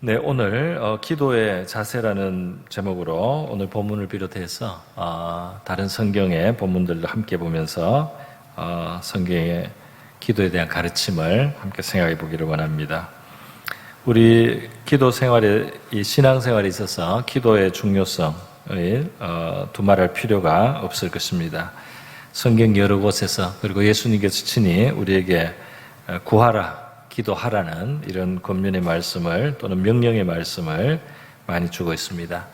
네, 오늘 기도의 자세라는 제목으로 오늘 본문을 비롯해서 다른 성경의 본문들도 함께 보면서 성경의 기도에 대한 가르침을 함께 생각해 보기를 원합니다. 우리 기도 생활에, 이 신앙 생활에 있어서 기도의 중요성을 두말할 필요가 없을 것입니다. 성경 여러 곳에서, 그리고 예수님께서 친히 우리에게 구하라, 기도하라는 이런 권면의 말씀을, 또는 명령의 말씀을 많이 주고 있습니다.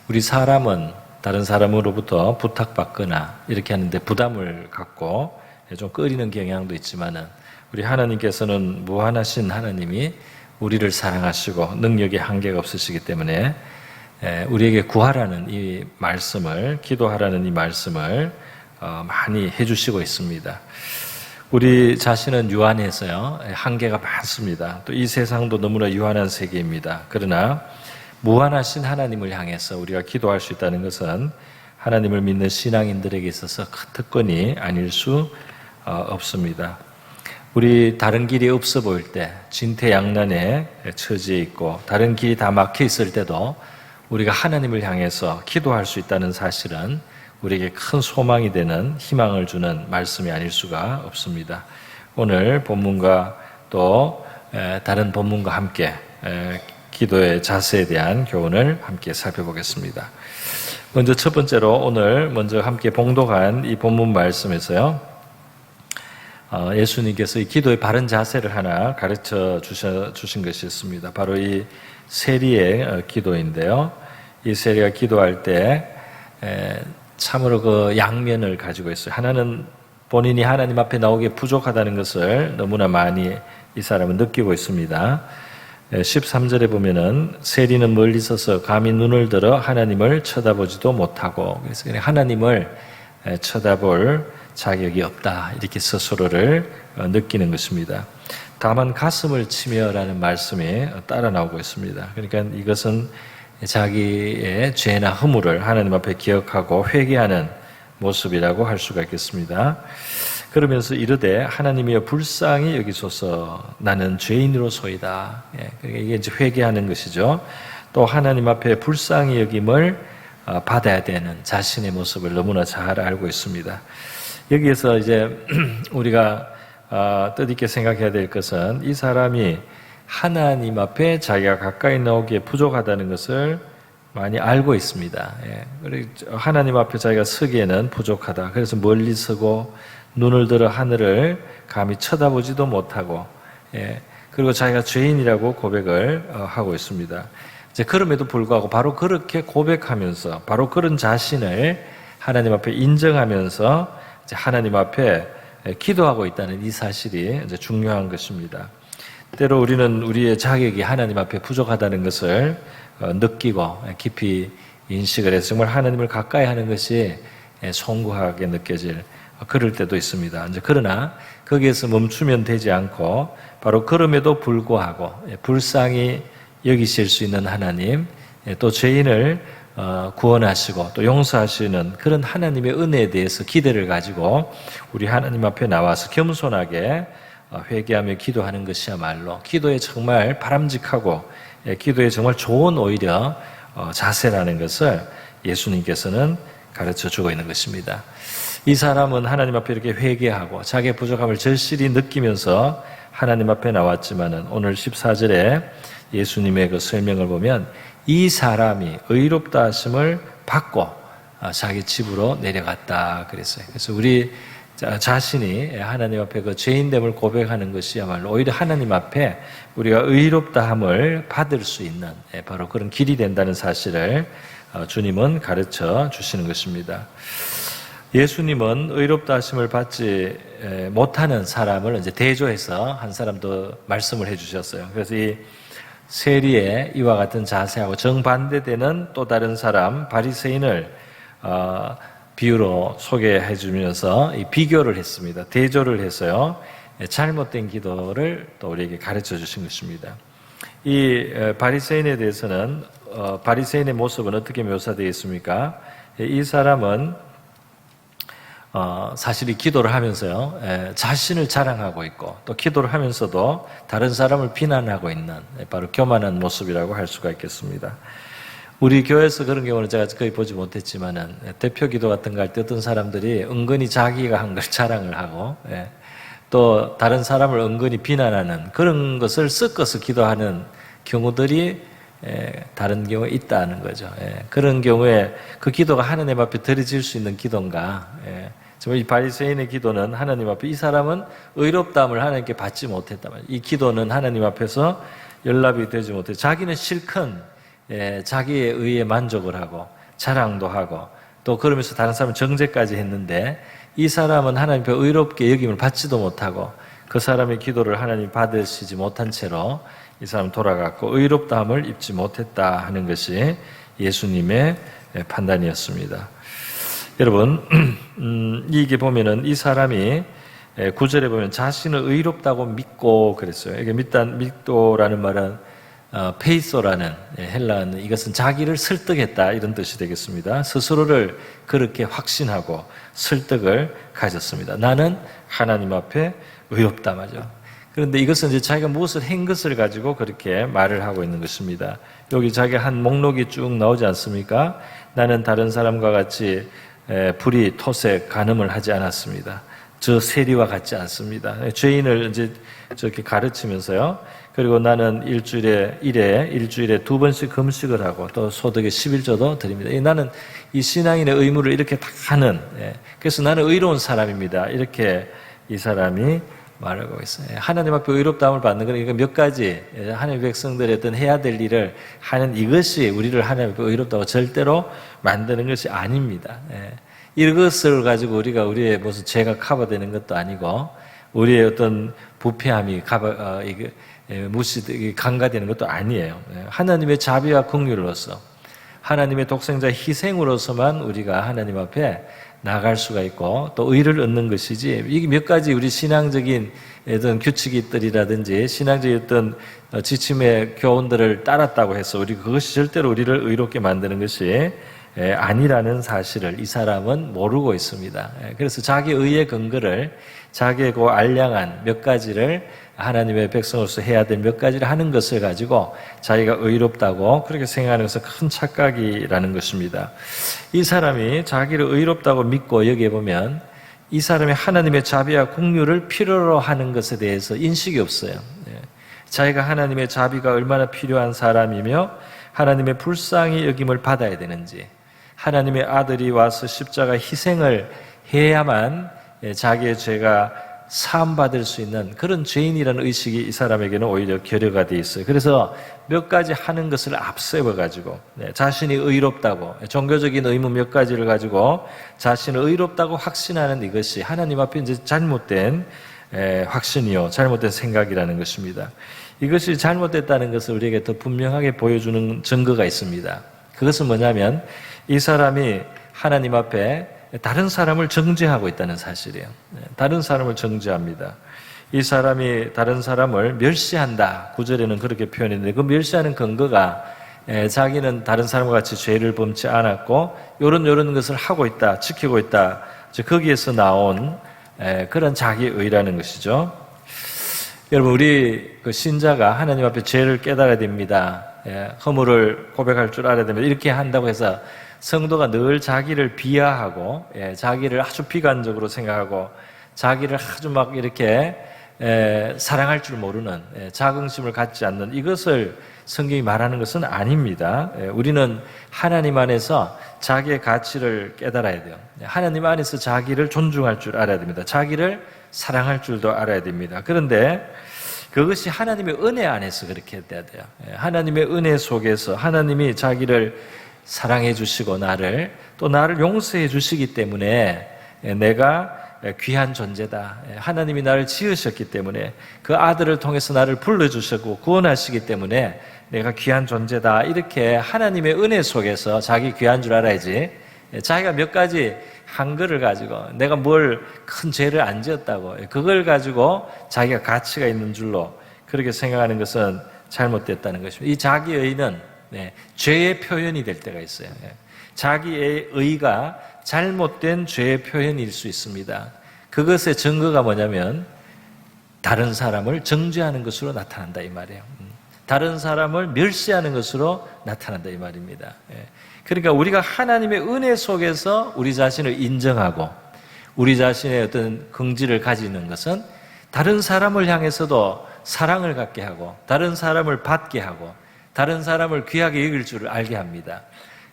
우리 사람은 다른 사람으로부터 부탁받거나 이렇게 하는데 부담을 갖고 좀 꺼리는 경향도 있지만은, 우리 하나님께서는 무한하신 하나님이 우리를 사랑하시고 능력에 한계가 없으시기 때문에 우리에게 구하라는 이 말씀을, 기도하라는 이 말씀을 많이 해주시고 있습니다. 우리 자신은 유한해서요, 한계가 많습니다. 또 이 세상도 너무나 유한한 세계입니다. 그러나 무한하신 하나님을 향해서 우리가 기도할 수 있다는 것은 하나님을 믿는 신앙인들에게 있어서 큰 특권이 아닐 수 없습니다. 우리 다른 길이 없어 보일 때, 진퇴양난에 처지해 있고 다른 길이 다 막혀 있을 때도 우리가 하나님을 향해서 기도할 수 있다는 사실은 우리에게 큰 소망이 되는, 희망을 주는 말씀이 아닐 수가 없습니다. 오늘 본문과 또 다른 본문과 함께 기도의 자세에 대한 교훈을 함께 살펴보겠습니다. 먼저 첫 번째로 오늘 먼저 함께 봉독한 이 본문 말씀에서요, 예수님께서 이 기도의 바른 자세를 하나 가르쳐 주신 것이 있습니다. 바로 이 세리의 기도인데요. 이 세리가 기도할 때 참으로 그 양면을 가지고 있어요. 하나는 본인이 하나님 앞에 나오기에 부족하다는 것을 너무나 많이 이 사람은 느끼고 있습니다. 13절에 보면은 세리는 멀리 서서 감히 눈을 들어 하나님을 쳐다보지도 못하고, 그래서 그냥 하나님을 쳐다볼 자격이 없다, 이렇게 스스로를 느끼는 것입니다. 다만 가슴을 치며라는 말씀이 따라 나오고 있습니다. 그러니까 이것은 자기의 죄나 허물을 하나님 앞에 기억하고 회개하는 모습이라고 할 수가 있겠습니다. 그러면서 이르되 하나님이여 불쌍히 여기소서, 나는 죄인으로소이다. 그러니까 이게 이제 회개하는 것이죠. 또 하나님 앞에 불쌍히 여김을 받아야 되는 자신의 모습을 너무나 잘 알고 있습니다. 여기에서 이제 우리가 뜻있게 생각해야 될 것은, 이 사람이 하나님 앞에 자기가 가까이 나오기에 부족하다는 것을 많이 알고 있습니다. 하나님 앞에 자기가 서기에는 부족하다. 그래서 멀리 서고 눈을 들어 하늘을 감히 쳐다보지도 못하고, 그리고 자기가 죄인이라고 고백을 하고 있습니다. 이제 그럼에도 불구하고 바로 그렇게 고백하면서, 바로 그런 자신을 하나님 앞에 인정하면서 이제 하나님 앞에 기도하고 있다는 이 사실이 이제 중요한 것입니다. 때로 우리는 우리의 자격이 하나님 앞에 부족하다는 것을 느끼고 깊이 인식을 해서 정말 하나님을 가까이 하는 것이 송구하게 느껴질 그럴 때도 있습니다. 이제 그러나 거기에서 멈추면 되지 않고, 바로 그럼에도 불구하고 불쌍히 여기실 수 있는 하나님, 또 죄인을 구원하시고 또 용서하시는 그런 하나님의 은혜에 대해서 기대를 가지고 우리 하나님 앞에 나와서 겸손하게 회개하며 기도하는 것이야말로 기도에 정말 바람직하고 기도에 정말 좋은 오히려 자세라는 것을 예수님께서는 가르쳐 주고 있는 것입니다. 이 사람은 하나님 앞에 이렇게 회개하고 자기의 부족함을 절실히 느끼면서 하나님 앞에 나왔지만은, 오늘 14절에 예수님의 그 설명을 보면 이 사람이 의롭다 하심을 받고 자기 집으로 내려갔다 그랬어요. 그래서 우리 자신이 하나님 앞에 그 죄인됨을 고백하는 것이야말로 오히려 하나님 앞에 우리가 의롭다함을 받을 수 있는 바로 그런 길이 된다는 사실을 주님은 가르쳐 주시는 것입니다. 예수님은 의롭다 하심을 받지 못하는 사람을 이제 대조해서 한 사람 더 말씀을 해주셨어요. 그래서 이 세리의 이와 같은 자세하고 정반대되는 또 다른 사람 바리새인을 비유로 소개해 주면서 이 비교를 했습니다. 대조를 해서요, 잘못된 기도를 또 우리에게 가르쳐 주신 것입니다. 이 바리새인에 대해서는 바리새인의 모습은 어떻게 묘사되어 있습니까? 이 사람은 사실 이 기도를 하면서요, 자신을 자랑하고 있고 또 기도를 하면서도 다른 사람을 비난하고 있는 바로 교만한 모습이라고 할 수가 있겠습니다. 우리 교회에서 그런 경우는 제가 거의 보지 못했지만은 대표 기도 같은 거 할 때 어떤 사람들이 은근히 자기가 한 걸 자랑을 하고 또 다른 사람을 은근히 비난하는 그런 것을 섞어서 기도하는 경우들이 다른 경우에 있다는 거죠. 그런 경우에 그 기도가 하나님 앞에 드려질 수 있는 기도인가? 정말 이 바리새인의 기도는 하나님 앞에 이 사람은 의롭다함을 하나님께 받지 못했다 말이에요. 이 기도는 하나님 앞에서 연락이 되지 못해. 자기는 실컷 자기의 의에 만족을 하고 자랑도 하고 또 그러면서 다른 사람은 정죄까지 했는데 이 사람은 하나님 앞에 의롭게 여김을 받지도 못하고 그 사람의 기도를 하나님 받으시지 못한 채로 이 사람 돌아갔고 의롭다함을 입지 못했다 하는 것이 예수님의 판단이었습니다. 여러분, 이게 보면은 이 사람이 9절에 보면 자신을 의롭다고 믿고 그랬어요. 이게 믿도라는 말은 페이소라는 헬라어는 이것은 자기를 설득했다 이런 뜻이 되겠습니다. 스스로를 그렇게 확신하고 설득을 가졌습니다. 나는 하나님 앞에 의롭다 말이죠. 그런데 이것은 이제 자기가 무엇을 한 것을 가지고 그렇게 말을 하고 있는 것입니다. 여기 자기가 한 목록이 쭉 나오지 않습니까? 나는 다른 사람과 같이 불의, 토색, 간음을 하지 않았습니다. 저 세리와 같지 않습니다. 죄인을 이제 저렇게 가르치면서요. 그리고 나는 일주일에 2번씩 금식을 하고 또 소득의 11조도 드립니다. 나는 이 신앙인의 의무를 이렇게 다 하는, 그래서 나는 의로운 사람입니다. 이렇게 이 사람이 말하고 있어요. 하나님 앞에 의롭다함을 받는 건 몇 가지 하나님의 백성들의 어떤 해야 될 일을 하는 이것이 우리를 하나님 앞에 의롭다고 절대로 만드는 것이 아닙니다. 이것을 가지고 우리의 무슨 죄가 커버되는 것도 아니고 우리의 어떤 부패함이 간과되는 것도 아니에요. 하나님의 자비와 긍휼로서 하나님의 독생자 희생으로서만 우리가 하나님 앞에 나갈 수가 있고 또 의를 얻는 것이지 이게 몇 가지 우리 신앙적인 어떤 규칙들이라든지 신앙적인 어떤 지침의 교훈들을 따랐다고 해서 그것이 절대로 우리를 의롭게 만드는 것이 아니라는 사실을 이 사람은 모르고 있습니다. 그래서 자기 의의 근거를 자기의 그 알량한 몇 가지를 하나님의 백성으로서 해야 될 몇 가지를 하는 것을 가지고 자기가 의롭다고 그렇게 생각하는 것은 큰 착각이라는 것입니다. 이 사람이 자기를 의롭다고 믿고 여기에 보면 이 사람이 하나님의 자비와 긍휼을 필요로 하는 것에 대해서 인식이 없어요. 자기가 하나님의 자비가 얼마나 필요한 사람이며 하나님의 불쌍히 여김을 받아야 되는지 하나님의 아들이 와서 십자가 희생을 해야만 자기의 죄가 사함받을 수 있는 그런 죄인이라는 의식이 이 사람에게는 오히려 결여가 되어 있어요. 그래서 몇 가지 하는 것을 앞세워가지고 자신이 의롭다고 종교적인 의무 몇 가지를 가지고 자신을 의롭다고 확신하는 이것이 하나님 앞에 이제 잘못된 확신이요 잘못된 생각이라는 것입니다. 이것이 잘못됐다는 것을 우리에게 더 분명하게 보여주는 증거가 있습니다. 그것은 뭐냐면 이 사람이 하나님 앞에 다른 사람을 정죄하고 있다는 사실이에요. 다른 사람을 정죄합니다. 이 사람이 다른 사람을 멸시한다. 9절에는 그렇게 표현했는데 그 멸시하는 근거가 자기는 다른 사람과 같이 죄를 범치 않았고 이런 것을 하고 있다. 지키고 있다. 거기에서 나온 그런 자기의라는 것이죠. 여러분 우리 그 신자가 하나님 앞에 죄를 깨달아야 됩니다. 허물을 고백할 줄 알아야 됩니다. 이렇게 한다고 해서 성도가 늘 자기를 비하하고 자기를 아주 비관적으로 생각하고 자기를 아주 막 이렇게 사랑할 줄 모르는 자긍심을 갖지 않는 이것을 성경이 말하는 것은 아닙니다. 우리는 하나님 안에서 자기의 가치를 깨달아야 돼요. 하나님 안에서 자기를 존중할 줄 알아야 됩니다. 자기를 사랑할 줄도 알아야 됩니다. 그런데 그것이 하나님의 은혜 안에서 그렇게 돼야 돼요. 하나님의 은혜 속에서 하나님이 자기를 사랑해 주시고 나를 용서해 주시기 때문에 내가 귀한 존재다. 하나님이 나를 지으셨기 때문에 그 아들을 통해서 나를 불러주셨고 구원하시기 때문에 내가 귀한 존재다. 이렇게 하나님의 은혜 속에서 자기 귀한 줄 알아야지 자기가 몇 가지 한 거를 가지고 내가 뭘 큰 죄를 안 지었다고 그걸 가지고 자기가 가치가 있는 줄로 그렇게 생각하는 것은 잘못됐다는 것입니다. 이 자기의는 죄의 표현이 될 때가 있어요. 자기의 의가 잘못된 죄의 표현일 수 있습니다. 그것의 증거가 뭐냐면 다른 사람을 정죄하는 것으로 나타난다 이 말이에요. 다른 사람을 멸시하는 것으로 나타난다 이 말입니다. 그러니까 우리가 하나님의 은혜 속에서 우리 자신을 인정하고 우리 자신의 어떤 긍지를 가지는 것은 다른 사람을 향해서도 사랑을 갖게 하고 다른 사람을 받게 하고 다른 사람을 귀하게 여길 줄을 알게 합니다.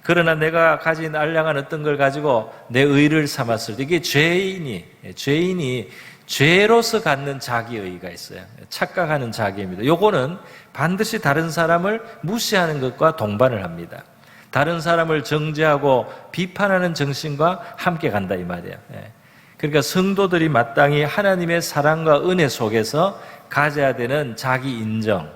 그러나 내가 가진 알량한 어떤 걸 가지고 내 의를 삼았을 때 이게 죄인이 죄로서 갖는 자기의가 있어요. 착각하는 자기입니다. 요거는 반드시 다른 사람을 무시하는 것과 동반을 합니다. 다른 사람을 정죄하고 비판하는 정신과 함께 간다 이 말이에요. 그러니까 성도들이 마땅히 하나님의 사랑과 은혜 속에서 가져야 되는 자기 인정,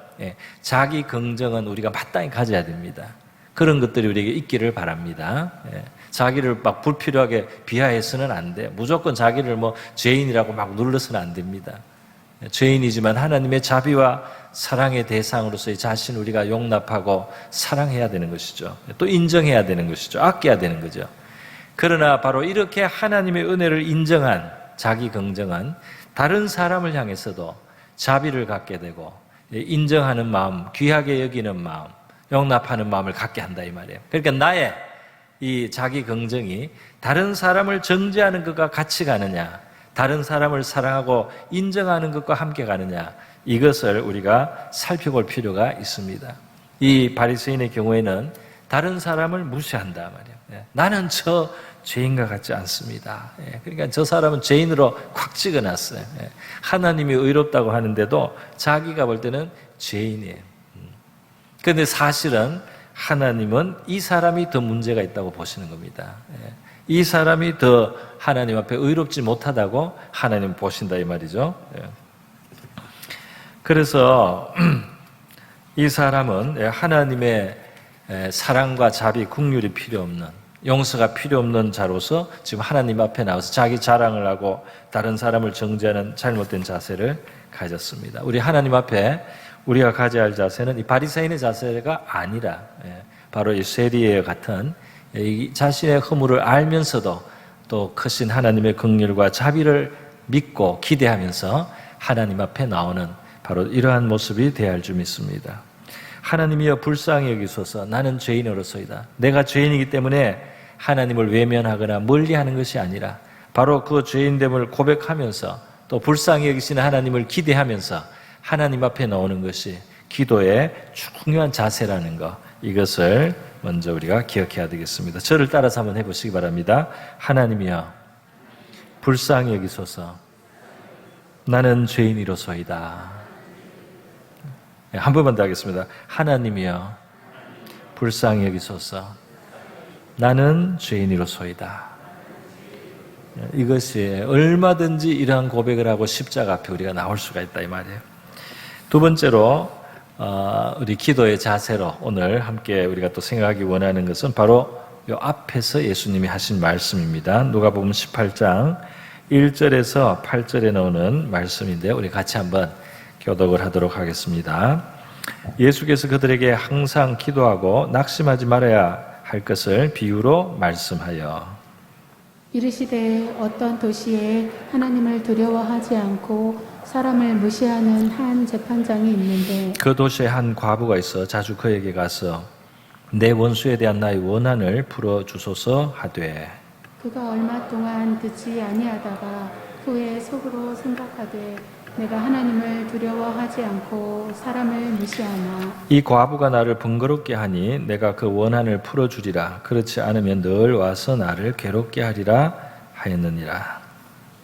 자기 긍정은 우리가 마땅히 가져야 됩니다. 그런 것들이 우리에게 있기를 바랍니다. 자기를 막 불필요하게 비하해서는 안 돼요. 무조건 자기를 죄인이라고 막 눌러서는 안 됩니다. 죄인이지만 하나님의 자비와 사랑의 대상으로서의 자신을 우리가 용납하고 사랑해야 되는 것이죠. 또 인정해야 되는 것이죠. 아껴야 되는 거죠. 그러나 바로 이렇게 하나님의 은혜를 인정한 자기 긍정은 다른 사람을 향해서도 자비를 갖게 되고 인정하는 마음, 귀하게 여기는 마음, 용납하는 마음을 갖게 한다 이 말이에요. 그러니까 나의 이 자기 긍정이 다른 사람을 정죄하는 것과 같이 가느냐, 다른 사람을 사랑하고 인정하는 것과 함께 가느냐, 이것을 우리가 살펴볼 필요가 있습니다. 이 바리새인의 경우에는 다른 사람을 무시한다 말이에요. 나는 저 죄인과 같지 않습니다. 그러니까 저 사람은 죄인으로 콱 찍어놨어요. 하나님이 의롭다고 하는데도 자기가 볼 때는 죄인이에요. 그런데 사실은 하나님은 이 사람이 더 문제가 있다고 보시는 겁니다. 이 사람이 더 하나님 앞에 의롭지 못하다고 하나님 보신다 이 말이죠. 그래서 이 사람은 하나님의 사랑과 자비, 긍휼이 필요 없는, 용서가 필요 없는 자로서 지금 하나님 앞에 나와서 자기 자랑을 하고 다른 사람을 정죄하는 잘못된 자세를 가졌습니다. 우리 하나님 앞에 우리가 가져야 할 자세는 이 바리새인의 자세가 아니라 바로 이 세리와 같은 자신의 허물을 알면서도 또 크신 하나님의 긍휼과 자비를 믿고 기대하면서 하나님 앞에 나오는 바로 이러한 모습이 되어야 할 줄 믿습니다. 하나님이여 불쌍히 여기소서. 나는 죄인으로서이다. 내가 죄인이기 때문에 하나님을 외면하거나 멀리하는 것이 아니라 바로 그 죄인됨을 고백하면서 또 불쌍히 여기시는 하나님을 기대하면서 하나님 앞에 나오는 것이 기도의 중요한 자세라는 것, 이것을 먼저 우리가 기억해야 되겠습니다. 저를 따라서 한번 해보시기 바랍니다. 하나님이여 불쌍히 여기소서. 나는 죄인이로소이다. 한 번만 더 하겠습니다. 하나님이여 불쌍히 여기소서. 나는 죄인이로소이다. 이것이 얼마든지 이러한 고백을 하고 십자가 앞에 우리가 나올 수가 있다 이 말이에요. 두 번째로 우리 기도의 자세로 오늘 함께 우리가 또 생각하기 원하는 것은 바로 이 앞에서 예수님이 하신 말씀입니다. 누가복음 18장 1절에서 8절에 나오는 말씀인데요. 우리 같이 한번 교독을 하도록 하겠습니다. 예수께서 그들에게 항상 기도하고 낙심하지 말아야 할 것을 비유로 말씀하여 이르시되 어떤 도시에 하나님을 두려워하지 않고 사람을 무시하는 한 재판장이 있는데 그 도시에 한 과부가 있어 자주 그에게 가서 내 원수에 대한 나의 원한을 풀어주소서 하되 그가 얼마 동안 듣지 아니하다가 후에 속으로 생각하되 내가 하나님을 두려워하지 않고 사람을 무시하나 이 과부가 나를 번거롭게 하니 내가 그 원한을 풀어주리라. 그렇지 않으면 늘 와서 나를 괴롭게 하리라 하였느니라.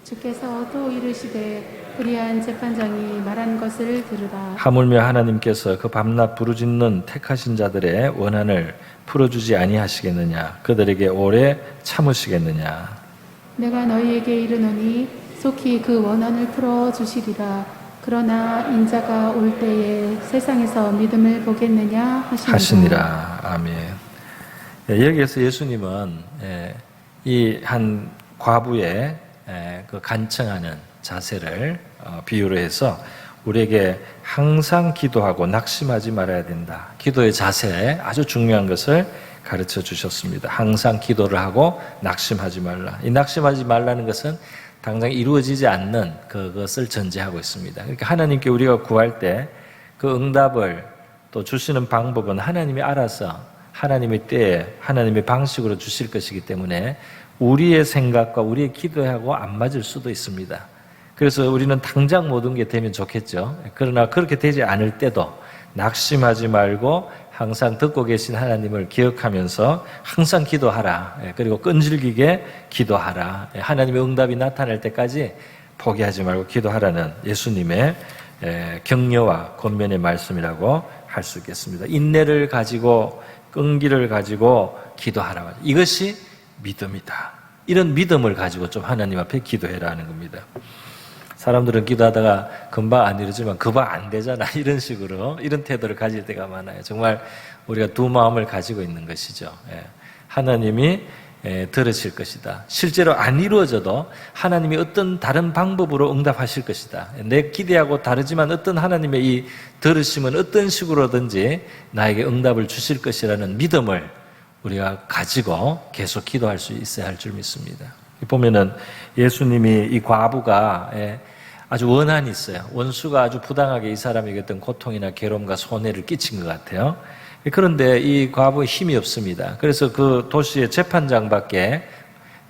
주께서 또 이르시되 불의한 재판장이 말한 것을 들으라. 하물며 하나님께서 그 밤낮 부르짖는 택하신 자들의 원한을 풀어주지 아니하시겠느냐. 그들에게 오래 참으시겠느냐. 내가 너희에게 이르노니 속히 그 원한을 풀어주시리라. 그러나 인자가 올 때에 세상에서 믿음을 보겠느냐 하시니라. 아멘. 여기에서 예수님은 이 한 과부의 그 간청하는 자세를 비유로 해서 우리에게 항상 기도하고 낙심하지 말아야 된다. 기도의 자세 아주 중요한 것을 가르쳐 주셨습니다. 항상 기도를 하고 낙심하지 말라. 이 낙심하지 말라는 것은 당장 이루어지지 않는 그것을 전제하고 있습니다. 그러니까 하나님께 우리가 구할 때 그 응답을 또 주시는 방법은 하나님이 알아서 하나님의 때에 하나님의 방식으로 주실 것이기 때문에 우리의 생각과 우리의 기도하고 안 맞을 수도 있습니다. 그래서 우리는 당장 모든 게 되면 좋겠죠. 그러나 그렇게 되지 않을 때도 낙심하지 말고 항상 듣고 계신 하나님을 기억하면서 항상 기도하라. 그리고 끈질기게 기도하라. 하나님의 응답이 나타날 때까지 포기하지 말고 기도하라는 예수님의 격려와 권면의 말씀이라고 할 수 있겠습니다. 인내를 가지고 끈기를 가지고 기도하라. 이것이 믿음이다. 이런 믿음을 가지고 좀 하나님 앞에 기도해라 하는 겁니다. 사람들은 기도하다가 금방 안 이루지만 금방 안 되잖아. 이런 식으로 이런 태도를 가질 때가 많아요. 정말 우리가 두 마음을 가지고 있는 것이죠. 하나님이 들으실 것이다. 실제로 안 이루어져도 하나님이 어떤 다른 방법으로 응답하실 것이다. 내 기대하고 다르지만 어떤 하나님의 이 들으심은 어떤 식으로든지 나에게 응답을 주실 것이라는 믿음을 우리가 가지고 계속 기도할 수 있어야 할 줄 믿습니다. 보면은 예수님이 이 과부가 아주 원한이 있어요. 원수가 아주 부당하게 이 사람에게 어떤 고통이나 괴로움과 손해를 끼친 것 같아요. 그런데 이 과부의 힘이 없습니다. 그래서 그 도시의 재판장밖에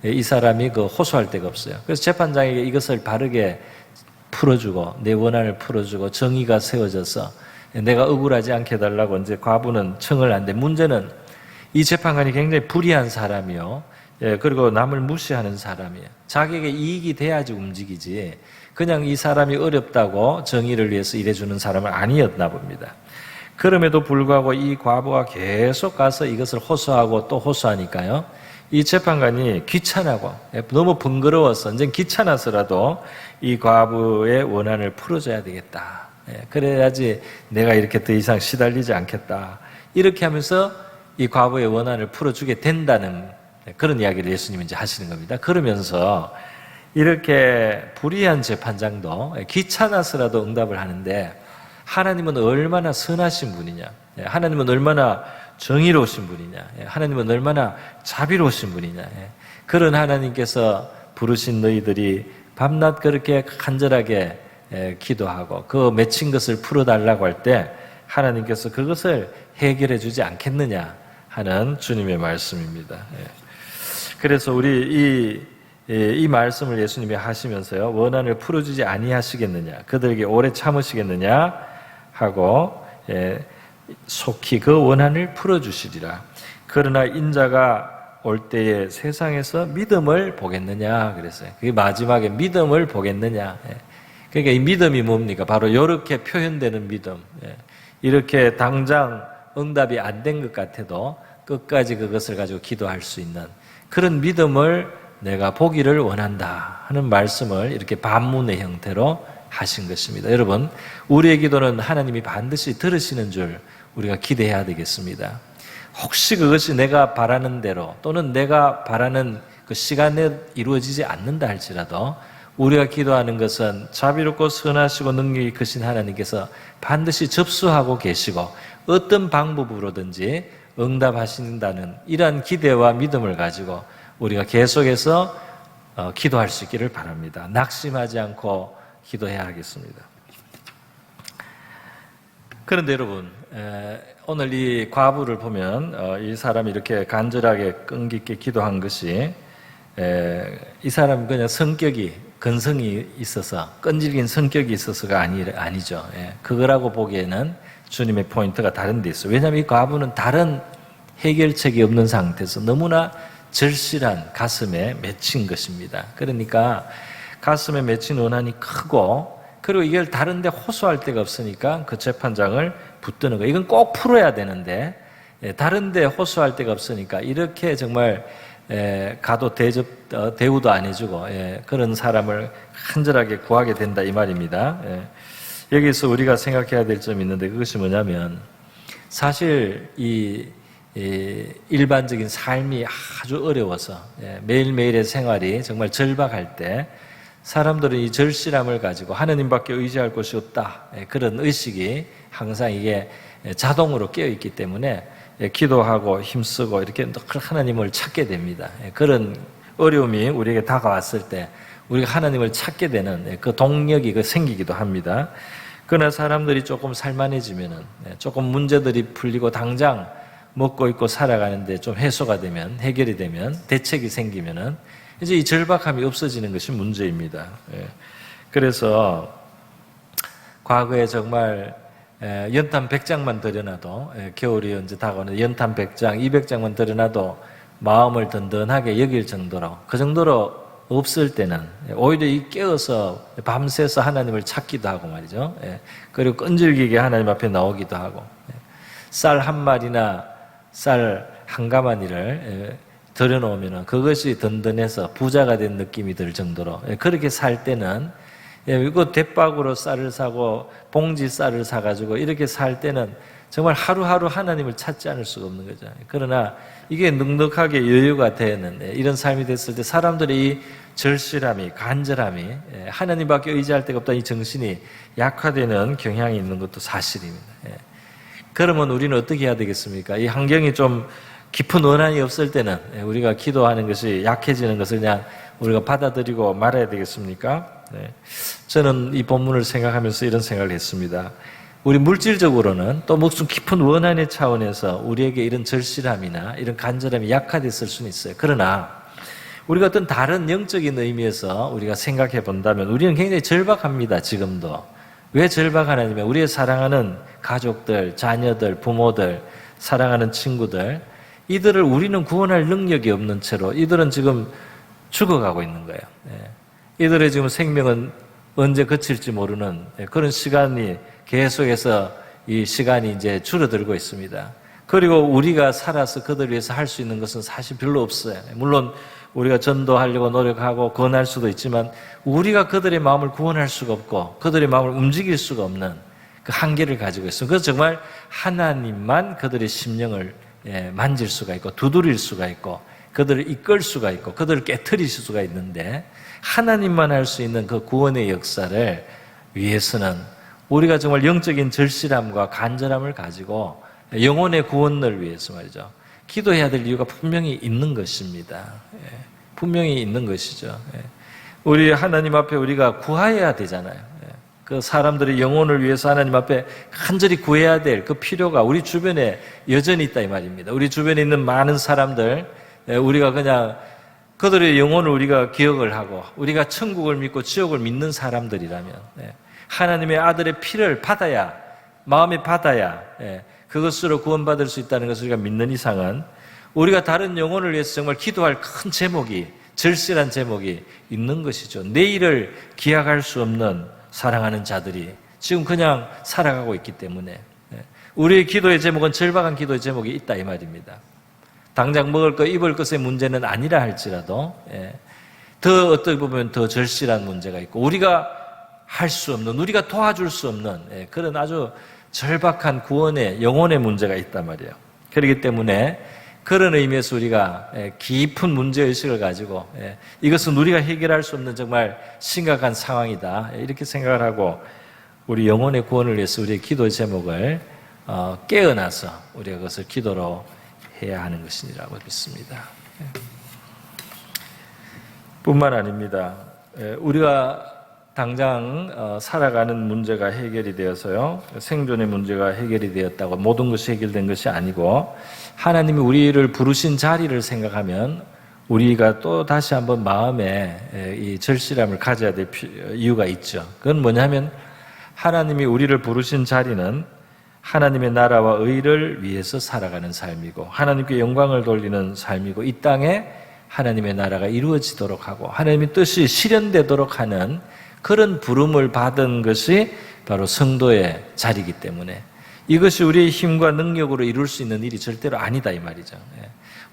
이 사람이 호소할 데가 없어요. 그래서 재판장에게 이것을 바르게 풀어주고 내 원한을 풀어주고 정의가 세워져서 내가 억울하지 않게 해달라고 이제 과부는 청을 하는데 문제는 이 재판관이 굉장히 불의한 사람이요. 그리고 남을 무시하는 사람이에요. 자기에게 이익이 돼야지 움직이지 그냥 이 사람이 어렵다고 정의를 위해서 일해주는 사람은 아니었나 봅니다. 그럼에도 불구하고 이 과부가 계속 가서 이것을 호소하고 또 호소하니까요. 이 재판관이 귀찮아고 너무 번거로워서 이제 귀찮아서라도 이 과부의 원한을 풀어줘야 되겠다. 그래야지 내가 이렇게 더 이상 시달리지 않겠다. 이렇게 하면서 이 과부의 원한을 풀어주게 된다는 그런 이야기를 예수님이 이제 하시는 겁니다. 그러면서 이렇게 불의한 재판장도 귀찮아서라도 응답을 하는데 하나님은 얼마나 선하신 분이냐, 하나님은 얼마나 정의로우신 분이냐, 하나님은 얼마나 자비로우신 분이냐. 그런 하나님께서 부르신 너희들이 밤낮 그렇게 간절하게 기도하고 그 맺힌 것을 풀어달라고 할 때 하나님께서 그것을 해결해 주지 않겠느냐 하는 주님의 말씀입니다. 그래서 우리 이 말씀을 예수님이 하시면서요, 원한을 풀어주지 아니하시겠느냐, 그들에게 오래 참으시겠느냐 하고 속히 그 원한을 풀어주시리라. 그러나 인자가 올 때에 세상에서 믿음을 보겠느냐 그랬어요. 그게 마지막에 믿음을 보겠느냐. 그러니까 이 믿음이 뭡니까? 바로 이렇게 표현되는 믿음. 이렇게 당장 응답이 안 된 것 같아도 끝까지 그것을 가지고 기도할 수 있는 그런 믿음을 내가 보기를 원한다 하는 말씀을 이렇게 반문의 형태로 하신 것입니다. 여러분, 우리의 기도는 하나님이 반드시 들으시는 줄 우리가 기대해야 되겠습니다. 혹시 그것이 내가 바라는 대로 또는 내가 바라는 그 시간에 이루어지지 않는다 할지라도 우리가 기도하는 것은 자비롭고 선하시고 능력이 크신 하나님께서 반드시 접수하고 계시고 어떤 방법으로든지 응답하신다는 이러한 기대와 믿음을 가지고 우리가 계속해서 기도할 수 있기를 바랍니다. 낙심하지 않고 기도해야 하겠습니다. 그런데 여러분, 오늘 이 과부를 보면 이 사람이 이렇게 간절하게 끈기 있게 기도한 것이 이 사람은 그냥 성격이 근성이 있어서 끈질긴 성격이 있어서가 아니죠. 그거라고 보기에는 주님의 포인트가 다른 데 있어요. 왜냐하면 이 과부는 다른 해결책이 없는 상태에서 너무나 절실한 가슴에 맺힌 것입니다. 그러니까 가슴에 맺힌 원한이 크고 그리고 이걸 다른 데 호소할 데가 없으니까 그 재판장을 붙드는 거예요. 이건 꼭 풀어야 되는데 다른 데 호소할 데가 없으니까 이렇게 정말 가도 대우도 안 해주고 그런 사람을 간절하게 구하게 된다 이 말입니다. 여기서 우리가 생각해야 될 점이 있는데 그것이 뭐냐면 사실 이 일반적인 삶이 아주 어려워서 매일매일의 생활이 정말 절박할 때 사람들은 이 절실함을 가지고 하나님밖에 의지할 곳이 없다. 그런 의식이 항상 이게 자동으로 깨어있기 때문에 기도하고 힘쓰고 이렇게 하나님을 찾게 됩니다. 그런 어려움이 우리에게 다가왔을 때 우리가 하나님을 찾게 되는 그 동력이 생기기도 합니다. 그러나 사람들이 조금 살만해지면은, 조금 문제들이 풀리고 당장 먹고 있고 살아가는데 좀 해소가 되면, 해결이 되면, 대책이 생기면은 이제 이 절박함이 없어지는 것이 문제입니다. 그래서 과거에 정말 연탄 100장만 들여놔도, 겨울이 언제 다가오는데 연탄 100장, 200장만 들여놔도 마음을 든든하게 여길 정도로, 그 정도로 없을 때는 오히려 이 깨어서 밤새서 하나님을 찾기도 하고 말이죠. 그리고 끈질기게 하나님 앞에 나오기도 하고, 쌀 한 마리나 쌀 한 가마니를 들여놓으면 그것이 든든해서 부자가 된 느낌이 들 정도로, 그렇게 살 때는, 이거 대박으로 쌀을 사고 봉지 쌀을 사가지고 이렇게 살 때는 정말 하루하루 하나님을 찾지 않을 수가 없는 거죠. 그러나 이게 넉넉하게 여유가 되는 이런 삶이 됐을 때 사람들의 이 절실함이, 간절함이, 하나님밖에 의지할 데가 없다, 이 정신이 약화되는 경향이 있는 것도 사실입니다. 그러면 우리는 어떻게 해야 되겠습니까? 이 환경이 좀 깊은 원한이 없을 때는 우리가 기도하는 것이 약해지는 것을 그냥 우리가 받아들이고 말아야 되겠습니까? 저는 이 본문을 생각하면서 이런 생각을 했습니다. 우리 물질적으로는 또 무슨 깊은 원한의 차원에서 우리에게 이런 절실함이나 이런 간절함이 약화됐을 수는 있어요. 그러나 우리가 어떤 다른 영적인 의미에서 우리가 생각해 본다면 우리는 굉장히 절박합니다. 지금도. 왜 절박하냐면 우리의 사랑하는 가족들, 자녀들, 부모들, 사랑하는 친구들, 이들을 우리는 구원할 능력이 없는 채로 이들은 지금 죽어가고 있는 거예요. 이들의 지금 생명은 언제 그칠지 모르는 그런 시간이 계속해서 이 시간이 이제 줄어들고 있습니다. 그리고 우리가 살아서 그들을 위해서 할 수 있는 것은 사실 별로 없어요. 물론 우리가 전도하려고 노력하고 권할 수도 있지만 우리가 그들의 마음을 구원할 수가 없고 그들의 마음을 움직일 수가 없는 그 한계를 가지고 있어요. 그래서 정말 하나님만 그들의 심령을 만질 수가 있고 두드릴 수가 있고 그들을 이끌 수가 있고 그들을 깨트리실 수가 있는데 하나님만 할 수 있는 그 구원의 역사를 위해서는 우리가 정말 영적인 절실함과 간절함을 가지고 영혼의 구원을 위해서 말이죠. 기도해야 될 이유가 분명히 있는 것입니다. 분명히 있는 것이죠. 우리 하나님 앞에 우리가 구하여야 되잖아요. 그 사람들의 영혼을 위해서 하나님 앞에 간절히 구해야 될 그 필요가 우리 주변에 여전히 있다 이 말입니다. 우리 주변에 있는 많은 사람들, 우리가 그냥 그들의 영혼을 우리가 기억을 하고 우리가 천국을 믿고 지옥을 믿는 사람들이라면 하나님의 아들의 피를 받아야, 마음에 받아야 그것으로 구원받을 수 있다는 것을 우리가 믿는 이상은 우리가 다른 영혼을 위해서 정말 기도할 큰 제목이, 절실한 제목이 있는 것이죠. 내일을 기약할 수 없는 사랑하는 자들이 지금 그냥 살아가고 있기 때문에 우리의 기도의 제목은 절박한 기도의 제목이 있다 이 말입니다. 당장 먹을 것, 입을 것의 문제는 아니라 할지라도 더 어떻게 보면 더 절실한 문제가 있고 우리가 할 수 없는, 우리가 도와줄 수 없는 그런 아주 절박한 구원의 영혼의 문제가 있단 말이에요. 그렇기 때문에 그런 의미에서 우리가 깊은 문제의식을 가지고 이것은 우리가 해결할 수 없는 정말 심각한 상황이다 이렇게 생각을 하고 우리 영혼의 구원을 위해서 우리의 기도 제목을 깨어나서 우리가 그것을 기도로 해야 하는 것이라고 믿습니다. 뿐만 아닙니다. 우리가 당장 살아가는 문제가 해결이 되어서요, 생존의 문제가 해결이 되었다고 모든 것이 해결된 것이 아니고 하나님이 우리를 부르신 자리를 생각하면 우리가 또 다시 한번 마음에 이 절실함을 가져야 될 이유가 있죠. 그건 뭐냐면 하나님이 우리를 부르신 자리는 하나님의 나라와 의를 위해서 살아가는 삶이고 하나님께 영광을 돌리는 삶이고 이 땅에 하나님의 나라가 이루어지도록 하고 하나님의 뜻이 실현되도록 하는 그런 부름을 받은 것이 바로 성도의 자리이기 때문에 이것이 우리의 힘과 능력으로 이룰 수 있는 일이 절대로 아니다 이 말이죠.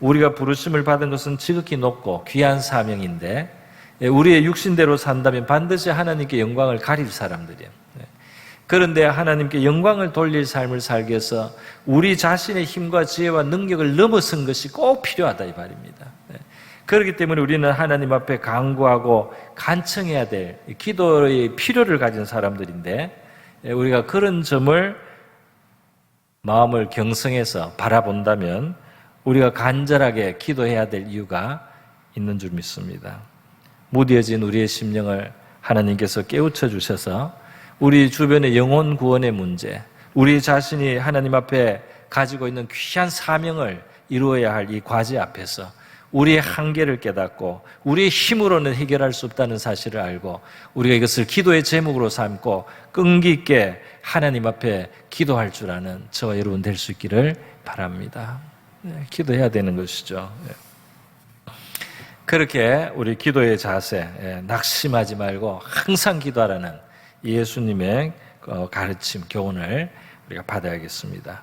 우리가 부르심을 받은 것은 지극히 높고 귀한 사명인데 우리의 육신대로 산다면 반드시 하나님께 영광을 가릴 사람들이에요. 그런데 하나님께 영광을 돌릴 삶을 살기 위해서 우리 자신의 힘과 지혜와 능력을 넘어선 것이 꼭 필요하다 이 말입니다. 그렇기 때문에 우리는 하나님 앞에 간구하고 간청해야 될 기도의 필요를 가진 사람들인데, 우리가 그런 점을 마음을 경성해서 바라본다면 우리가 간절하게 기도해야 될 이유가 있는 줄 믿습니다. 무뎌진 우리의 심령을 하나님께서 깨우쳐 주셔서 우리 주변의 영혼 구원의 문제, 우리 자신이 하나님 앞에 가지고 있는 귀한 사명을 이루어야 할 이 과제 앞에서 우리의 한계를 깨닫고 우리의 힘으로는 해결할 수 없다는 사실을 알고 우리가 이것을 기도의 제목으로 삼고 끈기 있게 하나님 앞에 기도할 줄 아는 저와 여러분 될 수 있기를 바랍니다. 기도해야 되는 것이죠. 그렇게 우리 기도의 자세, 낙심하지 말고 항상 기도하라는 예수님의 가르침, 교훈을 우리가 받아야겠습니다.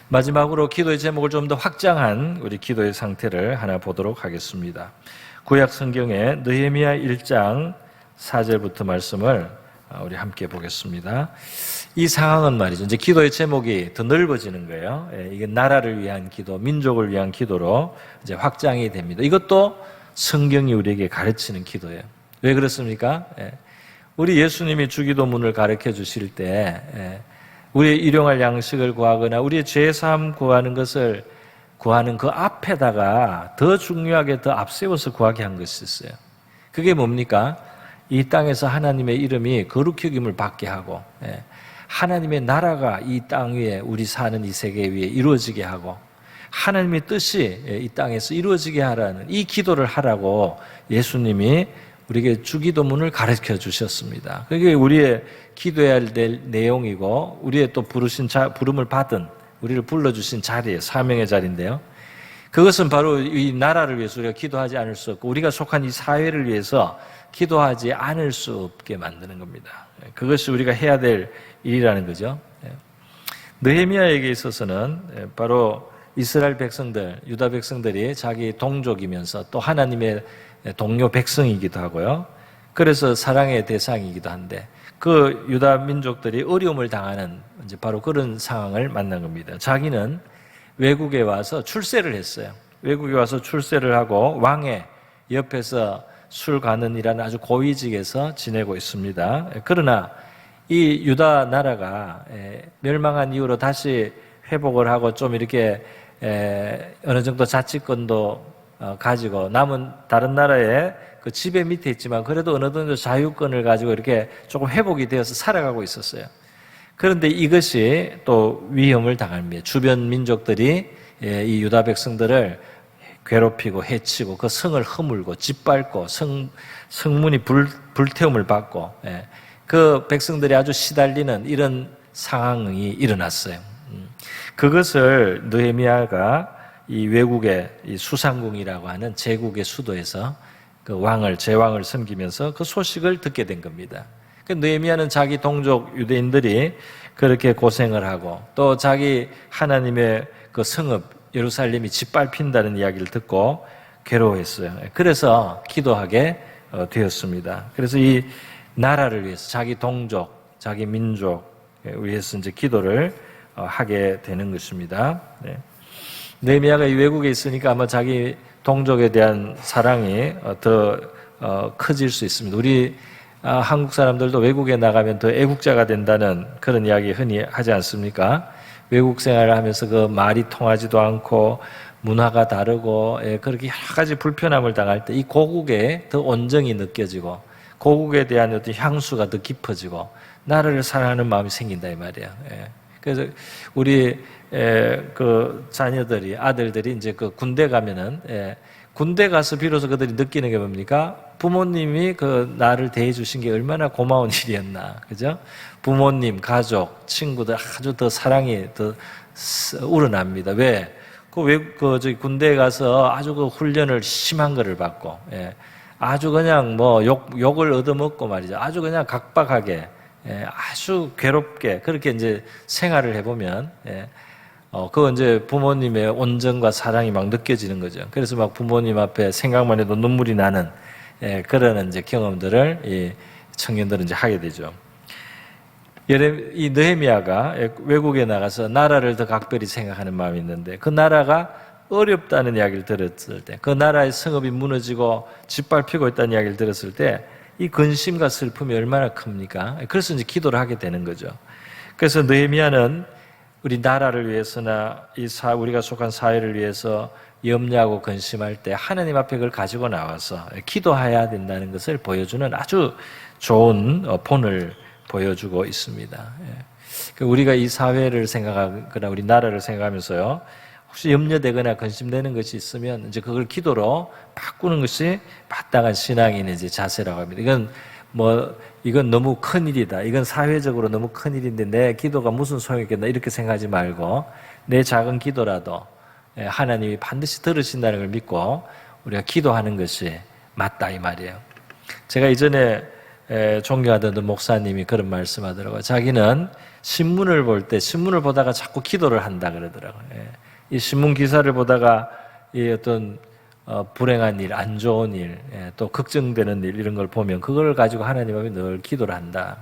마지막으로 기도의 제목을 좀 더 확장한 우리 기도의 상태를 하나 보도록 하겠습니다. 구약 성경의 느헤미야 1장 4절부터 말씀을 우리 함께 보겠습니다. 이 상황은 말이죠. 이제 기도의 제목이 더 넓어지는 거예요. 이게 나라를 위한 기도, 민족을 위한 기도로 이제 확장이 됩니다. 이것도 성경이 우리에게 가르치는 기도예요. 왜 그렇습니까? 우리 예수님이 주기도문을 가르쳐 주실 때 우리의 일용할 양식을 구하거나 우리의 죄사함 구하는 것을 구하는 그 앞에다가 더 중요하게 더 앞세워서 구하게 한 것이 있어요. 그게 뭡니까? 이 땅에서 하나님의 이름이 거룩히 여김을 받게 하고 하나님의 나라가 이 땅 위에 우리 사는 이 세계 위에 이루어지게 하고 하나님의 뜻이 이 땅에서 이루어지게 하라는 이 기도를 하라고 예수님이 우리에게 주기도문을 가르쳐 주셨습니다. 그게 우리의 기도해야 될 내용이고 우리의 또 부름을 받은 우리를 불러주신 자리에 사명의 자리인데요. 그것은 바로 이 나라를 위해서 우리가 기도하지 않을 수 없고 우리가 속한 이 사회를 위해서 기도하지 않을 수 없게 만드는 겁니다. 그것이 우리가 해야 될 일이라는 거죠. 느헤미야에게 있어서는 바로 이스라엘 백성들, 유다 백성들이 자기 동족이면서 또 하나님의 동료 백성이기도 하고요. 그래서 사랑의 대상이기도 한데 그 유다 민족들이 어려움을 당하는 이제 바로 그런 상황을 만난 겁니다. 자기는 외국에 와서 출세를 했어요. 외국에 와서 출세를 하고 왕의 옆에서 술관원이라는 아주 고위직에서 지내고 있습니다. 그러나 이 유다 나라가 멸망한 이후로 다시 회복을 하고 좀 이렇게 어느 정도 자치권도 가지고 남은 다른 나라의 그 지배 밑에 있지만 그래도 어느 정도 자유권을 가지고 이렇게 조금 회복이 되어서 살아가고 있었어요. 그런데 이것이 또 위험을 당합니다. 주변 민족들이 이 유다 백성들을 괴롭히고 해치고 그 성을 허물고 짓밟고 성문이 불태움을 받고 그 백성들이 아주 시달리는 이런 상황이 일어났어요. 그것을 느헤미야가 이 외국의 이 수상궁이라고 하는 제국의 수도에서 그 제왕을 섬기면서 그 소식을 듣게 된 겁니다. 그 느헤미야는 자기 동족 유대인들이 그렇게 고생을 하고 또 자기 하나님의 그 성읍 예루살렘이 짓밟힌다는 이야기를 듣고 괴로워했어요. 그래서 기도하게 되었습니다. 그래서 이 나라를 위해서 자기 동족, 자기 민족 위해서 이제 기도를 하게 되는 것입니다. 느헤미야가 이 외국에 있으니까 아마 자기 동족에 대한 사랑이 더 커질 수 있습니다. 우리 한국 사람들도 외국에 나가면 더 애국자가 된다는 그런 이야기 흔히 하지 않습니까? 외국 생활을 하면서 그 말이 통하지도 않고 문화가 다르고 그렇게 여러 가지 불편함을 당할 때 이 고국에 더 온정이 느껴지고 고국에 대한 어떤 향수가 더 깊어지고 나라를 사랑하는 마음이 생긴다 이 말이에요. 그래서 우리 그 자녀들이 아들들이 이제 그 군대 가면은 군대 가서 비로소 그들이 느끼는 게 뭡니까? 부모님이 그 나를 대해 주신 게 얼마나 고마운 일이었나, 그죠? 부모님, 가족, 친구들 아주 더 사랑이 더 우러납니다. 왜? 저기 군대에 가서 아주 그 훈련을 심한 거를 받고, 아주 그냥 뭐 욕을 얻어먹고 말이죠. 아주 그냥 각박하게, 아주 괴롭게 그렇게 이제 생활을 해보면, 그거 이제 부모님의 온정과 사랑이 막 느껴지는 거죠. 그래서 막 부모님 앞에 생각만 해도 눈물이 나는 그런 이제 경험들을 이 청년들은 이제 하게 되죠. 이 느헤미야가 외국에 나가서 나라를 더 각별히 생각하는 마음이 있는데 그 나라가 어렵다는 이야기를 들었을 때, 그 나라의 성읍이 무너지고 짓밟히고 있다는 이야기를 들었을 때 이 근심과 슬픔이 얼마나 큽니까? 그래서 이제 기도를 하게 되는 거죠. 그래서 느헤미야는 우리 나라를 위해서나 우리가 속한 사회를 위해서 염려하고 근심할 때 하나님 앞에 그걸 가지고 나와서 기도해야 된다는 것을 보여주는 아주 좋은 본을 보여주고 있습니다. 우리가 이 사회를 생각하거나 우리 나라를 생각하면서요, 혹시 염려되거나 근심되는 것이 있으면 이제 그걸 기도로 바꾸는 것이 마땅한 신앙인의 이제 자세라고 합니다. 이건 너무 큰 일이다. 이건 사회적으로 너무 큰 일인데 내 기도가 무슨 소용이겠나 이렇게 생각하지 말고 내 작은 기도라도 하나님이 반드시 들으신다는 걸 믿고 우리가 기도하는 것이 맞다 이 말이에요. 제가 이전에 존경하던 목사님이 그런 말씀하더라고요. 자기는 신문을 볼 때 신문을 보다가 자꾸 기도를 한다 그러더라고요. 이 신문 기사를 보다가 이 어떤 불행한 일, 안 좋은 일, 또 걱정되는 일 이런 걸 보면 그걸 가지고 하나님 앞에 늘 기도를 한다.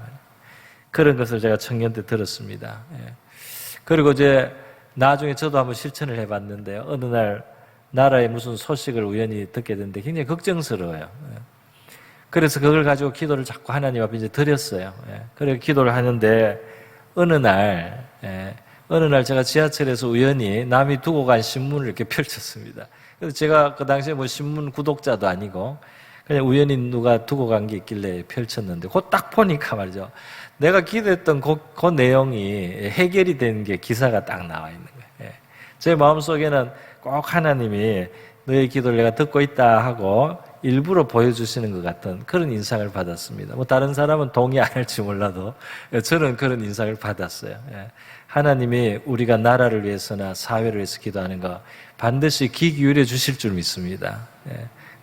그런 것을 제가 청년 때 들었습니다. 그리고 이제 나중에 저도 한번 실천을 해봤는데요. 어느 날 나라의 무슨 소식을 우연히 듣게 됐는데 굉장히 걱정스러워요. 그래서 그걸 가지고 기도를 자꾸 하나님 앞에 이제 드렸어요. 그래 기도를 하는데 어느 날 제가 지하철에서 우연히 남이 두고 간 신문을 이렇게 펼쳤습니다. 그래서 제가 그 당시에 뭐 신문 구독자도 아니고 그냥 우연히 누가 두고 간 게 있길래 펼쳤는데 그거 딱 보니까 말이죠. 내가 기도했던 그 내용이 해결이 된 게 기사가 딱 나와 있는 거예요. 제 마음속에는 꼭 하나님이 너의 기도를 내가 듣고 있다 하고 일부러 보여주시는 것 같은 그런 인상을 받았습니다. 뭐 다른 사람은 동의 안 할지 몰라도 저는 그런 인상을 받았어요. 하나님이 우리가 나라를 위해서나 사회를 위해서 기도하는 거 반드시 귀 기울여 주실 줄 믿습니다.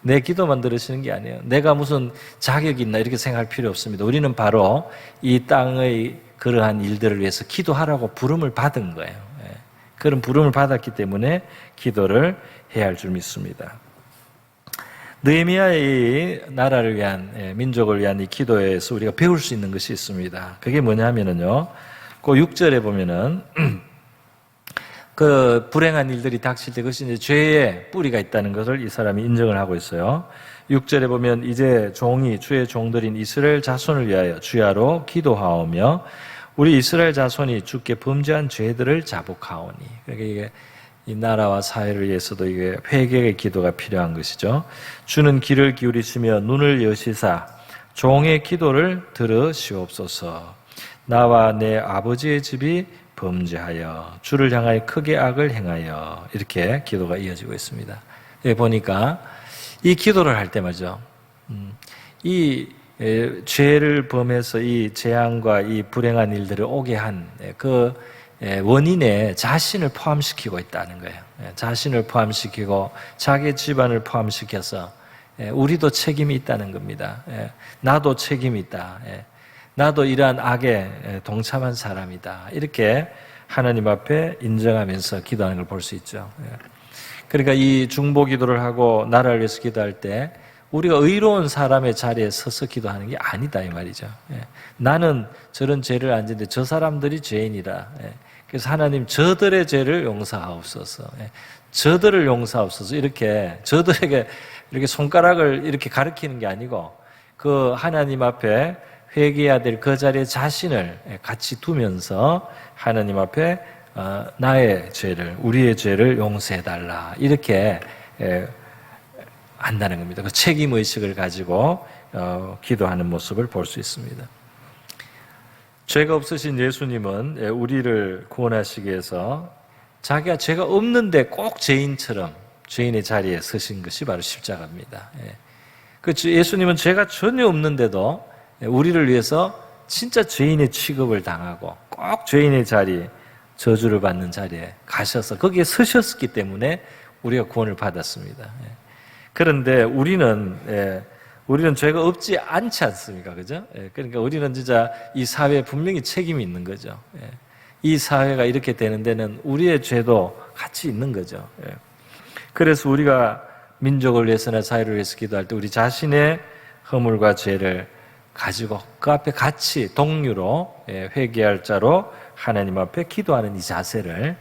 내 기도만 들으시는 게 아니에요. 내가 무슨 자격이 있나 이렇게 생각할 필요 없습니다. 우리는 바로 이 땅의 그러한 일들을 위해서 기도하라고 부름을 받은 거예요. 그런 부름을 받았기 때문에 기도를 해야 할 줄 믿습니다. 느헤미야의 나라를 위한, 민족을 위한 이 기도에서 우리가 배울 수 있는 것이 있습니다. 그게 뭐냐 하면은요, 그 6절에 보면은, 그 불행한 일들이 닥칠 때 그것이 이제 죄의 뿌리가 있다는 것을 이 사람이 인정을 하고 있어요. 6절에 보면 이제 주의 종들인 이스라엘 자손을 위하여 주야로 기도하오며 우리 이스라엘 자손이 주께 범죄한 죄들을 자복하오니. 그러니까 이게 이 나라와 사회를 위해서도 이게 회개의 기도가 필요한 것이죠. 주는 귀를 기울이시며 눈을 여시사 종의 기도를 들으시옵소서. 나와 내 아버지의 집이 범죄하여 주를 향하여 크게 악을 행하여 이렇게 기도가 이어지고 있습니다. 여기 보니까 이 기도를 할 때 말이죠. 이 죄를 범해서 이 재앙과 이 불행한 일들을 오게 한 그 원인에 자신을 포함시키고 있다는 거예요. 자신을 포함시키고 자기 집안을 포함시켜서 우리도 책임이 있다는 겁니다. 나도 책임이 있다. 나도 이러한 악에 동참한 사람이다. 이렇게 하나님 앞에 인정하면서 기도하는 걸 볼 수 있죠. 그러니까 이 중보 기도를 하고 나라를 위해서 기도할 때 우리가 의로운 사람의 자리에 서서 기도하는 게 아니다 이 말이죠. 나는 저런 죄를 안 짓는데 저 사람들이 죄인이라. 그래서 하나님 저들의 죄를 용서하옵소서. 저들을 용서하옵소서. 이렇게 저들에게 이렇게 손가락을 이렇게 가리키는 게 아니고 그 하나님 앞에 회개해야 될 그 자리에 자신을 같이 두면서 하나님 앞에 나의 죄를, 우리의 죄를 용서해달라. 이렇게 한다는 겁니다. 그 책임의식을 가지고 기도하는 모습을 볼 수 있습니다. 죄가 없으신 예수님은 우리를 구원하시기 위해서 자기가 죄가 없는데 꼭 죄인처럼 죄인의 자리에 서신 것이 바로 십자가입니다. 예수님은 죄가 전혀 없는데도 우리를 위해서 진짜 죄인의 취급을 당하고 꼭 죄인의 자리, 저주를 받는 자리에 가셔서 거기에 서셨기 때문에 우리가 구원을 받았습니다. 그런데 우리는 죄가 없지 않지 않습니까? 그죠? 그러니까 우리는 진짜 이 사회에 분명히 책임이 있는 거죠. 이 사회가 이렇게 되는 데는 우리의 죄도 같이 있는 거죠. 그래서 우리가 민족을 위해서나 사회를 위해서 기도할 때 우리 자신의 허물과 죄를 가지고 그 앞에 같이 동료로 회개할 자로 하나님 앞에 기도하는 이 자세를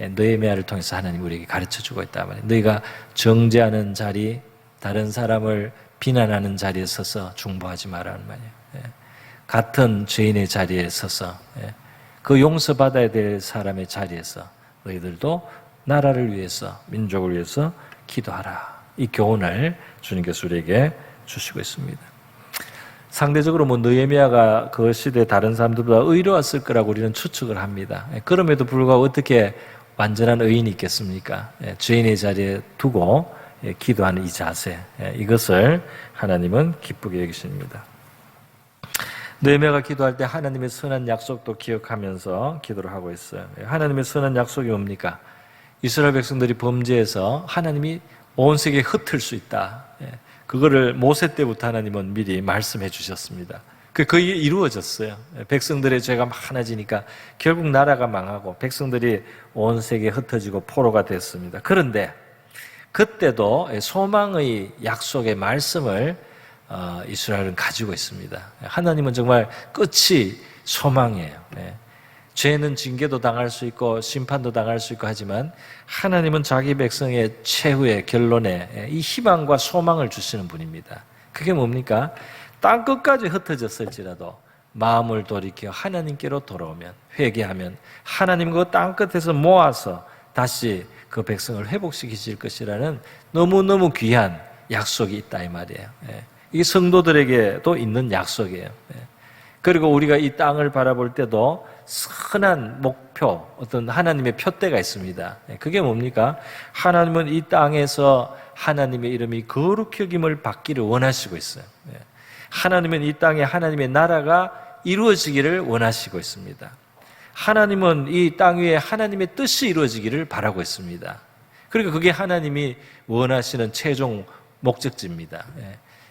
느헤미야를 통해서 하나님 우리에게 가르쳐주고 있단 말이에요. 너희가 정죄하는 자리, 다른 사람을 비난하는 자리에 서서 중보하지 말라는 말이에요. 같은 죄인의 자리에 서서 그 용서받아야 될 사람의 자리에서 너희들도 나라를 위해서, 민족을 위해서 기도하라. 이 교훈을 주님께서 우리에게 주시고 있습니다. 상대적으로 느헤미야가 그 시대 다른 사람들보다 의로웠을 거라고 우리는 추측을 합니다. 그럼에도 불구하고 어떻게 완전한 의인이 있겠습니까? 죄인의 자리에 두고 기도하는 이 자세, 이것을 하나님은 기쁘게 여기십니다. 느헤미야가 기도할 때 하나님의 선한 약속도 기억하면서 기도를 하고 있어요. 하나님의 선한 약속이 뭡니까? 이스라엘 백성들이 범죄해서 하나님이 온 세계에 흩을 수 있다. 그거를 모세 때부터 하나님은 미리 말씀해 주셨습니다. 그게 이루어졌어요. 백성들의 죄가 많아지니까 결국 나라가 망하고 백성들이 온 세계에 흩어지고 포로가 됐습니다. 그런데 그때도 소망의 약속의 말씀을 이스라엘은 가지고 있습니다. 하나님은 정말 끝이 소망이에요. 죄는 징계도 당할 수 있고 심판도 당할 수 있고 하지만 하나님은 자기 백성의 최후의 결론에 이 희망과 소망을 주시는 분입니다. 그게 뭡니까? 땅 끝까지 흩어졌을지라도 마음을 돌이켜 하나님께로 돌아오면, 회개하면 하나님 그 땅 끝에서 모아서 다시 그 백성을 회복시키실 것이라는 너무너무 귀한 약속이 있다 이 말이에요. 이게 성도들에게도 있는 약속이에요. 그리고 우리가 이 땅을 바라볼 때도 선한 목표, 어떤 하나님의 표대가 있습니다. 그게 뭡니까? 하나님은 이 땅에서 하나님의 이름이 거룩히 여김을 받기를 원하시고 있어요. 하나님은 이 땅에 하나님의 나라가 이루어지기를 원하시고 있습니다. 하나님은 이 땅 위에 하나님의 뜻이 이루어지기를 바라고 있습니다. 그러니까 그게 하나님이 원하시는 최종 목적지입니다.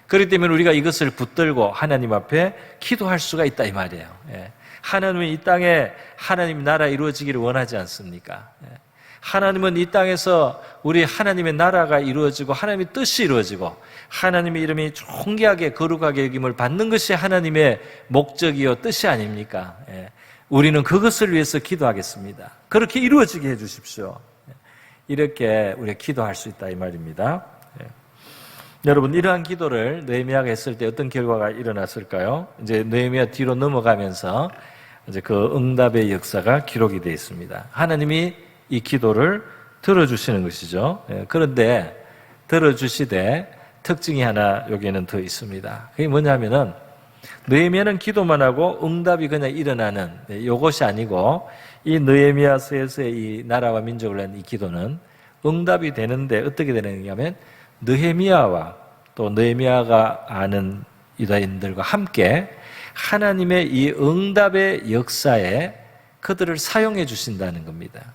그렇기 때문에 우리가 이것을 붙들고 하나님 앞에 기도할 수가 있다 이 말이에요. 하나님은 이 땅에 하나님 나라 이루어지기를 원하지 않습니까? 하나님은 이 땅에서 우리 하나님의 나라가 이루어지고 하나님의 뜻이 이루어지고 하나님의 이름이 존귀하게 거룩하게 여김을 받는 것이 하나님의 목적이요 뜻이 아닙니까? 우리는 그것을 위해서 기도하겠습니다. 그렇게 이루어지게 해주십시오. 이렇게 우리가 기도할 수 있다 이 말입니다. 여러분, 이러한 기도를 느헤미야가 했을 때 어떤 결과가 일어났을까요? 이제 느헤미야 뒤로 넘어가면서 이제 그 응답의 역사가 기록이 되어 있습니다. 하나님이 이 기도를 들어주시는 것이죠. 그런데 들어주시되 특징이 하나 여기에는 더 있습니다. 그게 뭐냐면은 느헤미야는 기도만 하고 응답이 그냥 일어나는 이것이 아니고 이 느헤미야서에서의 이 나라와 민족을 위한 이 기도는 응답이 되는데 어떻게 되느냐면 느헤미야와 또 느헤미야가 아는 유다인들과 함께 하나님의 이 응답의 역사에 그들을 사용해 주신다는 겁니다.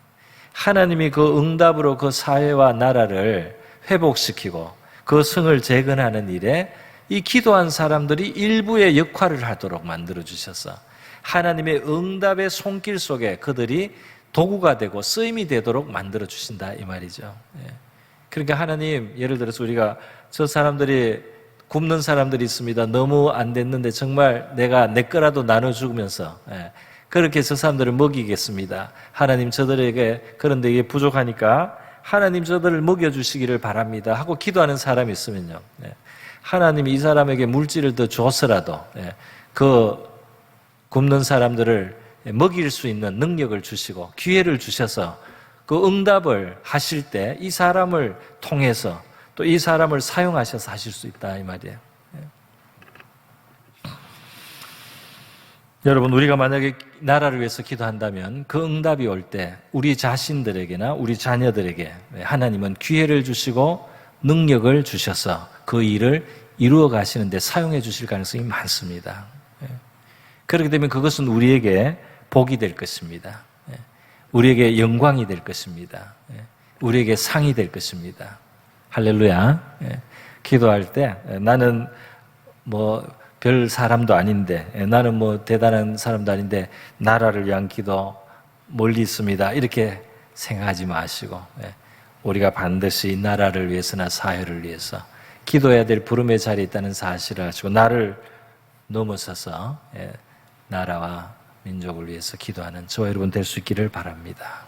하나님이 그 응답으로 그 사회와 나라를 회복시키고 그 성을 재건하는 일에 이 기도한 사람들이 일부의 역할을 하도록 만들어 주셔서 하나님의 응답의 손길 속에 그들이 도구가 되고 쓰임이 되도록 만들어 주신다 이 말이죠. 그러니까 하나님, 예를 들어서 우리가 저 사람들이 굶는 사람들이 있습니다. 너무 안 됐는데 정말 내가 내 거라도 나눠주면서 그렇게 저 사람들을 먹이겠습니다. 하나님 저들에게 그런데 이게 부족하니까 하나님 저들을 먹여주시기를 바랍니다 하고 기도하는 사람이 있으면요, 하나님이 이 사람에게 물질을 더 줘서라도 그 굶는 사람들을 먹일 수 있는 능력을 주시고 기회를 주셔서 그 응답을 하실 때 이 사람을 통해서 또 이 사람을 사용하셔서 하실 수 있다 이 말이에요. 여러분, 우리가 만약에 나라를 위해서 기도한다면 그 응답이 올 때 우리 자신들에게나 우리 자녀들에게 하나님은 기회를 주시고 능력을 주셔서 그 일을 이루어 가시는데 사용해 주실 가능성이 많습니다. 그렇게 되면 그것은 우리에게 복이 될 것입니다. 우리에게 영광이 될 것입니다. 우리에게 상이 될 것입니다. 할렐루야. 기도할 때 나는 뭐 별 사람도 아닌데, 나는 뭐 대단한 사람도 아닌데 나라를 위한 기도 멀리 있습니다, 이렇게 생각하지 마시고 우리가 반드시 이 나라를 위해서나 사회를 위해서 기도해야 될 부름의 자리에 있다는 사실을 아시고 나를 넘어서서 나라와 민족을 위해서 기도하는 저와 여러분 될 수 있기를 바랍니다.